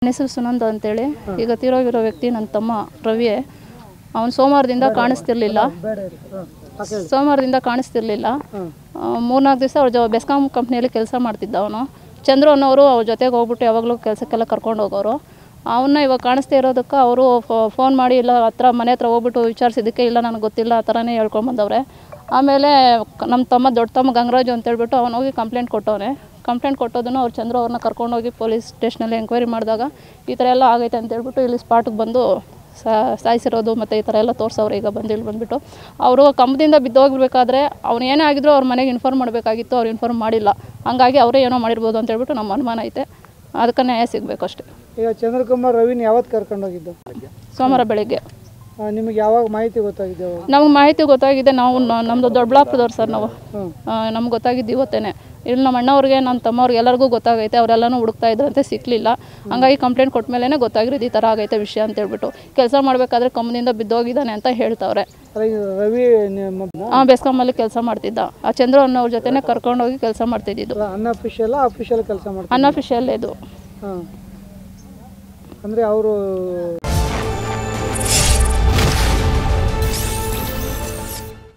ನನ್ನ ಹೆಸರು ಸುನಂದ ಅಂತೇಳಿ. ಈಗ ತೀರೋಗಿರೋ ವ್ಯಕ್ತಿ ನನ್ನ ತಮ್ಮ ರವಿ. ಅವನು ಸೋಮವಾರದಿಂದ ಕಾಣಿಸ್ತಿರ್ಲಿಲ್ಲ. 3-4 ದಿವಸ ಅವ್ರ ಬೆಸ್ಕಾಂ ಕಂಪ್ನಿಯಲ್ಲಿ ಕೆಲಸ ಮಾಡ್ತಿದ್ದ ಅವನು. ಚಂದ್ರು ಅನ್ನೋರು ಅವ್ರ ಜೊತೆಗೆ ಹೋಗ್ಬಿಟ್ಟು ಯಾವಾಗಲೂ ಕೆಲಸಕ್ಕೆಲ್ಲ ಕರ್ಕೊಂಡು ಹೋಗೋರು. ಅವನ್ನ ಇವಾಗ ಕಾಣಿಸ್ತಾ ಇರೋದಕ್ಕೆ ಅವರು ಫೋನ್ ಮಾಡಿ ಇಲ್ಲ ಮನೆ ಹತ್ರ ಹೋಗ್ಬಿಟ್ಟು ವಿಚಾರಿಸಿದ್ದಕ್ಕೆ ಇಲ್ಲ ನನಗೆ ಗೊತ್ತಿಲ್ಲ ಆ ಥರನೇ ಹೇಳ್ಕೊಂಬಂದವ್ರೆ. ಆಮೇಲೆ ನಮ್ಮ ದೊಡ್ಡ ತಮ್ಮ ಗಂಗರಾಜು ಅಂತೇಳ್ಬಿಟ್ಟು ಅವನು ಹೋಗಿ ಕಂಪ್ಲೇಂಟ್ ಕೊಟ್ಟವನೆ. ಕಂಪ್ಲೇಂಟ್ ಕೊಟ್ಟೋದನ್ನು ಅವ್ರು ಚಂದ್ರು ಅವ್ರನ್ನ ಕರ್ಕೊಂಡೋಗಿ ಪೊಲೀಸ್ ಸ್ಟೇಷನಲ್ಲಿ ಎಂಕ್ವೈರಿ ಮಾಡಿದಾಗ ಈ ಥರ ಎಲ್ಲ ಆಗೈತೆ ಅಂತೇಳ್ಬಿಟ್ಟು ಇಲ್ಲಿ ಸ್ಪಾಟಿಗೆ ಬಂದು ಸಾಯಿಸಿರೋದು ಮತ್ತು ಈ ಥರ ಎಲ್ಲ ತೋರಿಸವ್ರೆ. ಈಗ ಇಲ್ಲಿ ಬಂದುಬಿಟ್ಟು ಅವರು ಕಂಬದಿಂದ ಬಿದ್ದೋಗಿರ್ಬೇಕಾದ್ರೆ ಅವ್ನು ಏನೇ ಆಗಿದ್ರು ಅವ್ರ ಮನೆಗೆ ಇನ್ಫಾರ್ಮ್ ಮಾಡಬೇಕಾಗಿತ್ತು, ಅವ್ರು ಇನ್ಫಾರ್ಮ್ ಮಾಡಿಲ್ಲ. ಹಂಗಾಗಿ ಅವರೇ ಏನೋ ಮಾಡಿರ್ಬೋದು ಅಂತೇಳ್ಬಿಟ್ಟು ನಮ್ಮ ಅನುಮಾನ ಐತೆ. ಅದಕ್ಕೆ ನ್ಯಾಯ ಸಿಗಬೇಕು ಅಷ್ಟೇ. ಈಗ ಚಂದ್ರಕುಮಾರ್ ರವಿನ ಯಾವತ್ತು ಕರ್ಕೊಂಡೋಗಿದ್ದು? ಸೋಮವಾರ ಬೆಳಗ್ಗೆ. ನಿಮಗೆ ಯಾವಾಗ ಮಾಹಿತಿ ಗೊತ್ತಾಗಿದೆ? ನಮಗೆ ಮಾಹಿತಿ ಗೊತ್ತಾಗಿದೆ. ನಾವು ನಮ್ಮದು ದೊಡ್ಡಬಳ್ಳಾಪುರದವ್ರು ಸರ್. ನಾವು ನಮ್ಗೆ ಗೊತ್ತಾಗಿದ್ದು ಇವತ್ತೇನೆ. ಇಲ್ಲಿ ನಮ್ಮ ಅಣ್ಣವ್ರಿಗೆ ನಮ್ಮ ತಮ್ಮವ್ರಿಗೆ ಎಲ್ಲರಿಗೂ ಗೊತ್ತಾಗೈತೆ. ಅವರೆಲ್ಲನೂ ಹುಡುಕ್ತಾ ಇದ್ರಂತೆ, ಸಿಕ್ಕಲಿಲ್ಲ. ಹಂಗಾಗಿ ಕಂಪ್ಲೇಂಟ್ ಕೊಟ್ಟ ಮೇಲೇ ಗೊತ್ತಾಗಿರೋದು ಈ ಥರ ಆಗೈತೆ ವಿಷಯ ಅಂತೇಳ್ಬಿಟ್ಟು. ಕೆಲಸ ಮಾಡಬೇಕಾದ್ರೆ ಕಂಬನಿಂದ ಬಿದ್ದೋಗಿದ್ದಾನೆ ಅಂತ ಹೇಳ್ತಾವ್ರೆ. ರವಿ ಬೆಸ್ಕಾಮಲ್ಲಿ ಕೆಲಸ ಮಾಡ್ತಿದ್ದ. ಆ ಚಂದ್ರು ಅನ್ನೋರ ಜೊತೆನೇ ಕರ್ಕೊಂಡೋಗಿ ಕೆಲಸ ಮಾಡ್ತಿದ್ದು. ಅನ್ಅಫಿಷಿಯಲ್ ಕೆಲಸ ಮಾಡ್ತಾರೆ. ಅನ್ಅಫಿಷಿಯಲ್ ಇದು. ಅಂದರೆ ಅವರು